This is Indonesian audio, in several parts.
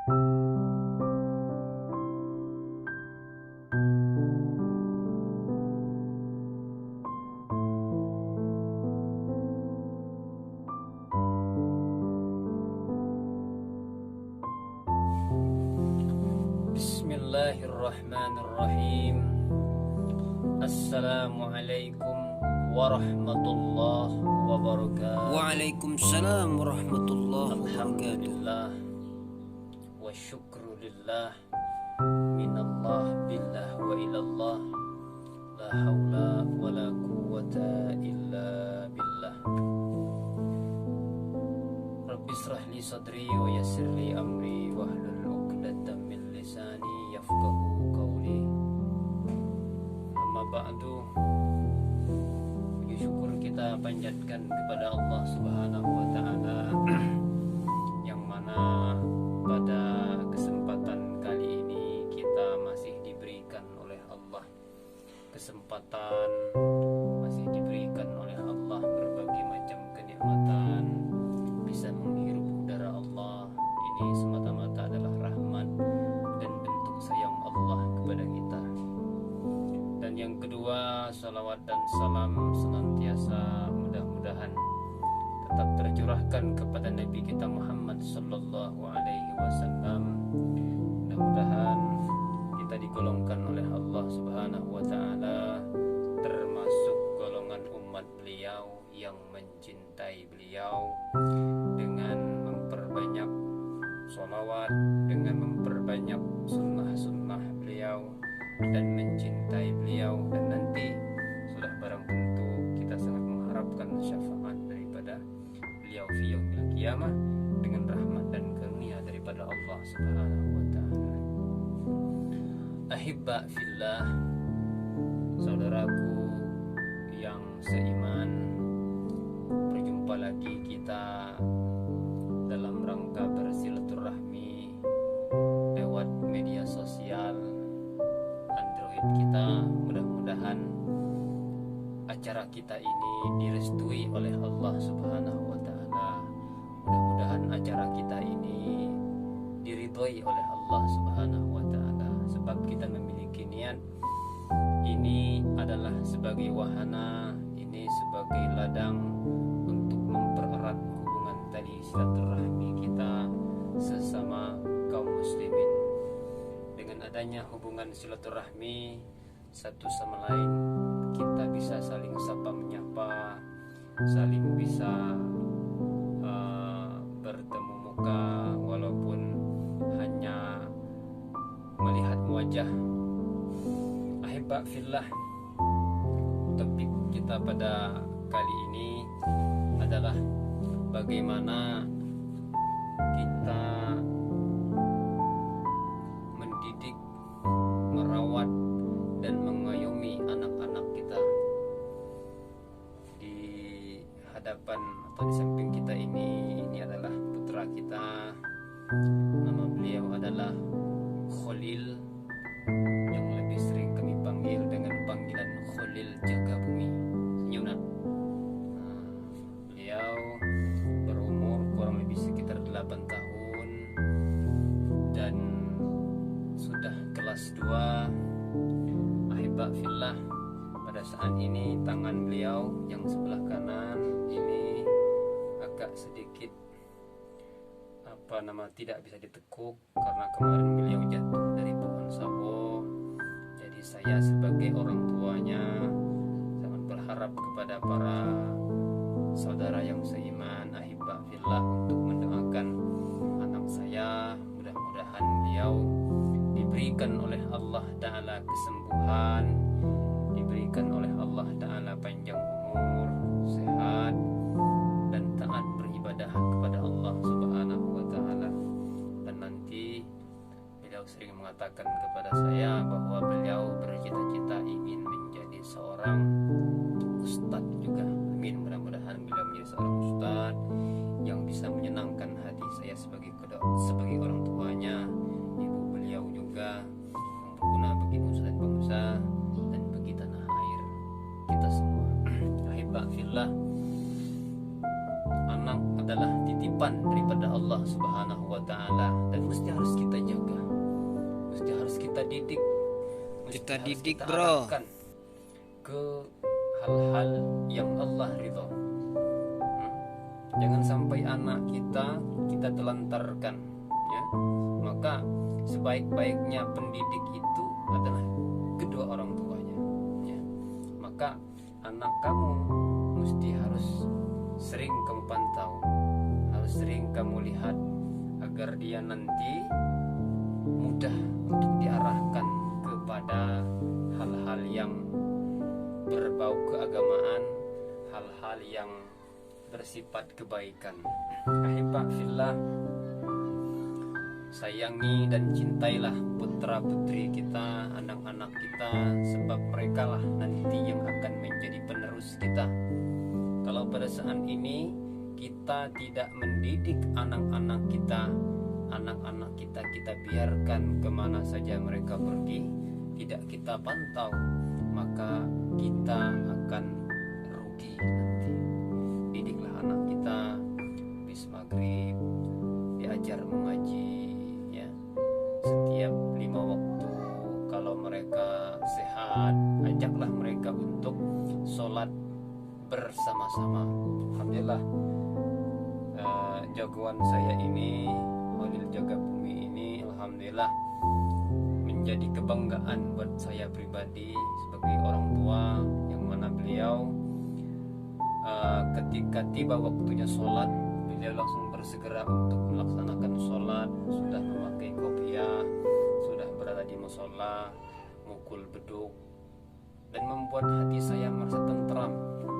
Bismillahirrahmanirrahim. Assalamualaikum warahmatullahi wabarakatuh. Waalaikumsalam warahmatullahi wabarakatuh. Alhamdulillah wa syukrulillah, minallah billah wa ilallah, la hawla wa la quwwata illa billah. Rabbi israh li sadri wa yassir li amri wahlul 'uqdatam min lisani yafqahu qawli. Amma ba'du, puji syukur kita panjatkan kepada Allah Subhanahu wa taala yang mana pada kesempatan kali ini kita masih diberikan oleh Allah kesempatan, masih diberikan oleh Allah berbagai macam kenikmatan, bisa menghirup udara Allah. Ini semata-mata adalah rahmat dan bentuk sayang Allah kepada kita. Dan yang kedua, salawat dan salam senantiasa mudah-mudahan tetap tercurahkan kepada Nabi kita Muhammad sallallahu alaihi wasallam. Mudah-mudahan kita digolongkan oleh Allah Subhanahu wa taala termasuk golongan umat beliau yang mencintai beliau dengan memperbanyak sholawat, dengan memperbanyak sunnah-sunnah beliau, dan mencintai beliau. Dan nanti sudah barang tentu kita sangat mengharapkan syafaat daripada beliau fi yaumil qiyamah dengan rahmat dan karunia daripada Allah Subhanahu wa taala. Ahibba fillah, saudaraku yang seiman, berjumpa lagi kita dalam rangka bersilaturahmi lewat media sosial Android kita. Mudah-mudahan acara kita ini direstui oleh Allah Subhanahu wa taala. Mudah-mudahan acara kita ini diridhoi oleh Allah Subhanahu wa taala, sebab kita memiliki niat ini adalah sebagai wahana, ini sebagai ladang untuk mempererat hubungan tali silaturahmi kita sesama kaum muslimin. Dengan adanya hubungan silaturahmi satu sama lain, kita bisa saling sapa menyapa, saling bisa bertemu muka walaupun hanya melihat wajah. Ahibba fillah, topik kita pada kali ini adalah bagaimana kita mendidik, merawat, dan mengayomi anak-anak kita. Di hadapan atau di samping kita ini adalah putra kita. Nama beliau adalah Khalil, yang lebih sering kami panggil dengan panggilan Khalil Jaga Bumi. Senyum nak. Beliau berumur kurang lebih sekitar 8 tahun dan sudah kelas 2. Ahibba fillah, pada saat ini tangan beliau yang sebelah kanan ini agak sedikit tidak bisa ditekuk karena kemarin beliau jatuh dari pohon sawo. Jadi saya sebagai orang tuanya sangat berharap kepada para saudara yang seiman, ahibba fillah, untuk mendoakan anak saya. Mudah-mudahan beliau diberikan oleh Allah Ta'ala kesembuhan, diberikan oleh Allah Ta'ala panjang umur, sehat, dan taat beribadah kepada Allah Subhanahu wa Ta'ala. Dan nanti beliau sering mengatakan kepada saya bahwa beliau bercita-cita ingin menjadi seorang ustadz juga. Amin. Mudah-mudahan beliau menjadi seorang ustadz yang bisa menyenangkan hati saya sebagai orang tuanya, ibu beliau juga, yang berguna bagi nusa dan bangsa dan bagi tanah air kita semua. Ahibba fillah, anak adalah titipan daripada Allah Subhanahu wa taala, dan mesti harus kita jaga, mesti harus kita didik, Kita harus didik, kita bro. arahkan ke hal-hal yang Allah ridho. Jangan sampai anak kita telantarkan, ya. Maka sebaik-baiknya pendidik itu adalah kedua orang tuanya, ya. Maka anak kamu mesti harus sering kamu pantau, harus sering kamu lihat, agar dia nanti mudah untuk diarahkan kepada hal-hal yang berbau keagamaan, hal-hal yang bersifat kebaikan. Ahibba fillah, sayangi dan cintailah putra putri kita, anak-anak kita, sebab mereka lah nanti yang akan menjadi penerus kita. Kalau pada saat ini kita tidak mendidik anak-anak kita, kita biarkan kemana saja mereka pergi, tidak kita pantau, maka kita akan rugi nanti. Didiklah anak kita, habis maghrib diajar mengaji, ya. Setiap 5 waktu, kalau mereka sehat, ajaklah mereka untuk sholat bersama-sama. Alhamdulillah, jagoan saya ini, Holil Jaga Bumi ini, alhamdulillah menjadi kebanggaan buat saya pribadi sebagai orang tua, yang mana beliau ketika tiba waktunya sholat, beliau langsung bersegera untuk melaksanakan sholat, sudah memakai kopiah, sudah berada di musola, mukul beduk, dan membuat hati saya merasa tentram.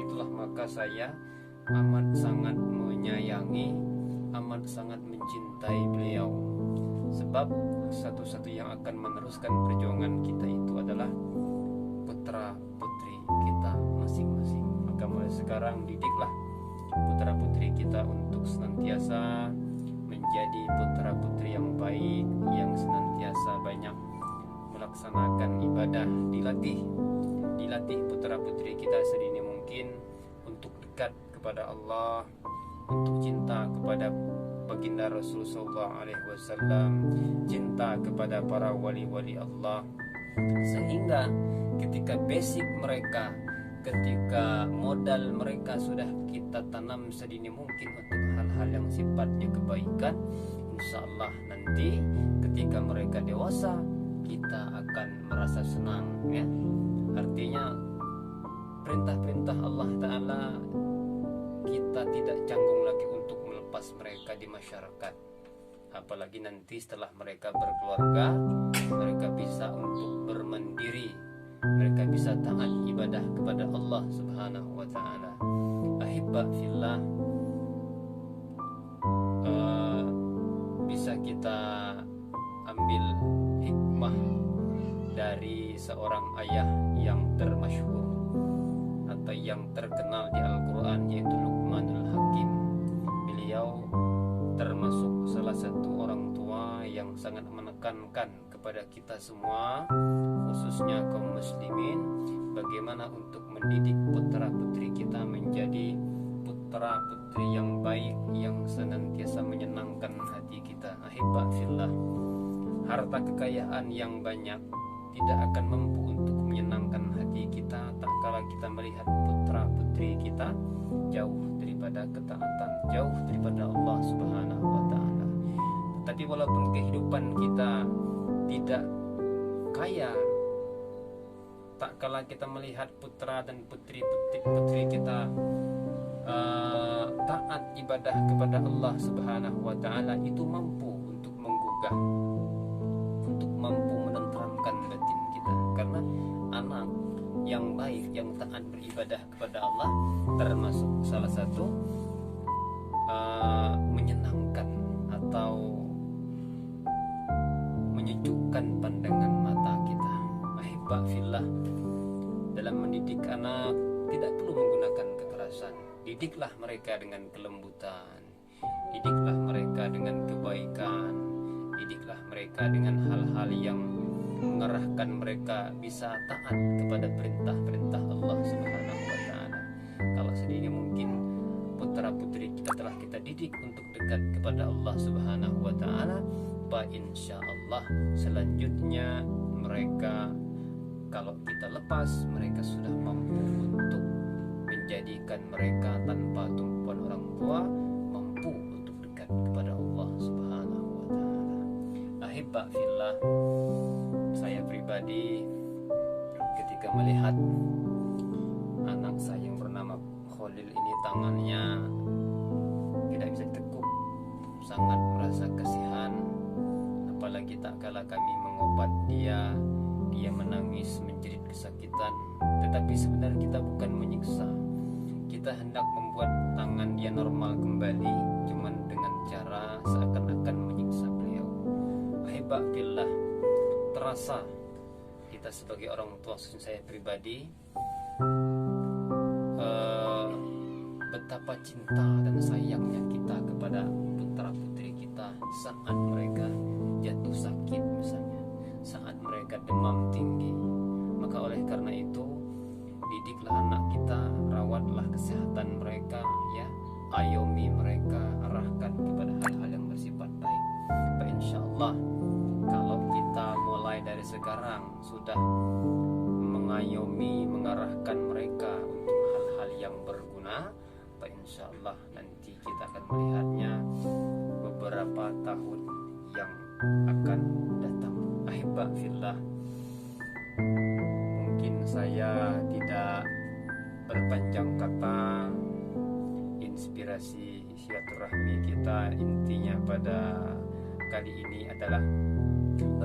Itulah maka saya amat sangat menyayangi, amat sangat mencintai beliau, sebab satu-satu yang akan meneruskan perjuangan kita itu adalah putra putri kita masing-masing. Maka mulai sekarang didiklah putra putri kita untuk senantiasa menjadi putra putri yang baik, yang senantiasa banyak melaksanakan ibadah. Dilatih putra putri kita sedini mungkin untuk dekat kepada Allah, untuk cinta kepada baginda Rasul sallallahu alaihi wasallam, cinta kepada para wali-wali Allah, sehingga ketika basic mereka, ketika modal mereka sudah kita tanam sedini mungkin untuk hal-hal yang sifatnya kebaikan, insya Allah nanti ketika mereka dewasa kita akan merasa senang, ya. Artinya perintah-perintah Allah Ta'ala kita tidak canggung lagi untuk melepas mereka di masyarakat. Apalagi nanti setelah mereka berkeluarga, mereka bisa untuk bermandiri, mereka bisa taat ibadah kepada Allah Subhanahu wa Ta'ala. Ahibba fillah, bisa kita ambil hikmah dari seorang ayah yang termasyhur atau yang terkenal di Al-Quran, yaitu Luqmanul Hakim. Beliau termasuk salah satu orang tua yang sangat menekankan kepada kita semua, khususnya kaum muslimin, bagaimana untuk mendidik putra putri kita menjadi putra putri yang baik, yang senantiasa menyenangkan hati kita. Ahibba fillah, harta kekayaan yang banyak tidak akan mampu untuk menyenangkan hati kita tak kala kita melihat putra putri kita jauh daripada ketaatan, jauh daripada Allah Subhanahu wa Ta'ala. Tetapi walaupun kehidupan kita tidak kaya, tak kala kita melihat putra dan putri kita taat ibadah kepada Allah Subhanahu wa Ta'ala, itu mampu untuk menggugah, untuk mampu menenteramkan batin kita. Karena anak yang baik, yang taat beribadah kepada Allah, termasuk salah satu menyenangkan atau menyejukkan pandangan mata kita. Ahibba fillah, dalam mendidik anak tidak perlu menggunakan kekerasan. Didiklah mereka dengan kelembutan, didiklah mereka dengan kebaikan, didiklah mereka dengan hal-hal yang mengarahkan mereka bisa taat kepada perintah-perintah Allah Subhanahu wa Ta'ala. Kalau sedini mungkin putra putri kita telah kita didik untuk dekat kepada Allah Subhanahu wa taala, insya Allah selanjutnya mereka, kalau kita lepas, mereka sudah mampu untuk menjadikan mereka tanpa tumpuan orang tua mampu untuk dekat kepada Allah Subhanahu wa taala. Ahibba fillah, saya pribadi ketika melihat anak saya yang bernama Khalil ini, tangannya tidak bisa ditekuk, sangat merasa kasihan. Apalagi tak kala kami mengobat dia menangis menjerit kesakitan. Tetapi sebenarnya kita bukan menyiksa, kita hendak membuat tangan dia normal kembali, cuman dengan cara seakan-akan menyiksa beliau. Ahibba fillah, terasa kita sebagai orang tua, khususnya saya pribadi, betapa cinta dan sayangnya kita kepada putra putri kita saat mereka jatuh sakit misalnya, saat mereka demam tinggi. Maka oleh karena itu, didiklah anak kita, rawatlah kesehatan mereka, ya, ayomi mereka, arahkan kepada hal-hal yang bersifat baik. Insya Allah kalau kita mulai dari sekarang sudah mengayomi, mengarahkan mereka untuk hal-hal yang berguna, insya Allah nanti kita akan melihatnya beberapa tahun yang akan datang. Ahibba fillah, mungkin saya tidak berpanjang kata. Inspirasi silaturahmi kita intinya pada kali ini adalah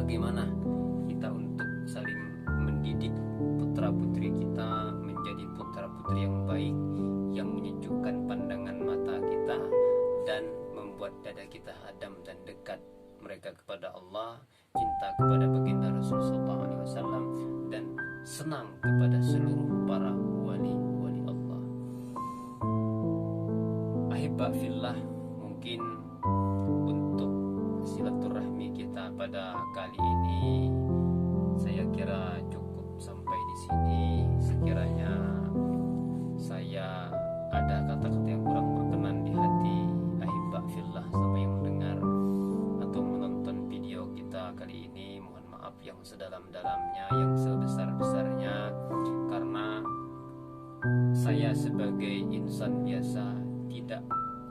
bagaimana kita untuk saling mendidik putra putri kita menjadi putra putri yang baik, yang menyejukkan pandangan mata kita dan membuat dada kita adem dan dekat mereka kepada Allah, cinta kepada baginda Rasulullah SAW, dan senang kepada seluruh para wali-wali Allah. Ahibba fillah, mungkin untuk silaturahmi kita pada kali ini saya kira cukup sampai di sini. Sekiranya saya ada kata-kata yang kurang berkenan di hati ahibba fillah sama yang mendengar atau menonton video kita kali ini, mohon maaf yang sedalam-dalamnya, yang sebesar-besarnya, karena saya sebagai insan biasa tidak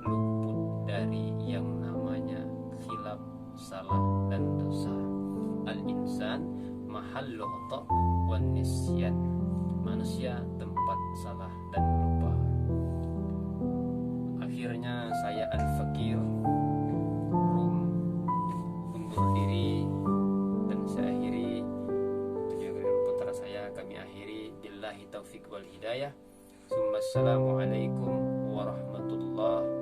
luput dari yang namanya khilaf, salah dan dosa. Al-insan mahallu khata' wan nisyan, manusia tempat salah dan lupa. Akhirnya saya Al-Fakir Rum undur diri, dan saya akhiri, juga dengan putra saya kami akhiri, billahi taufiq wal hidayah. Assalamualaikum warahmatullahi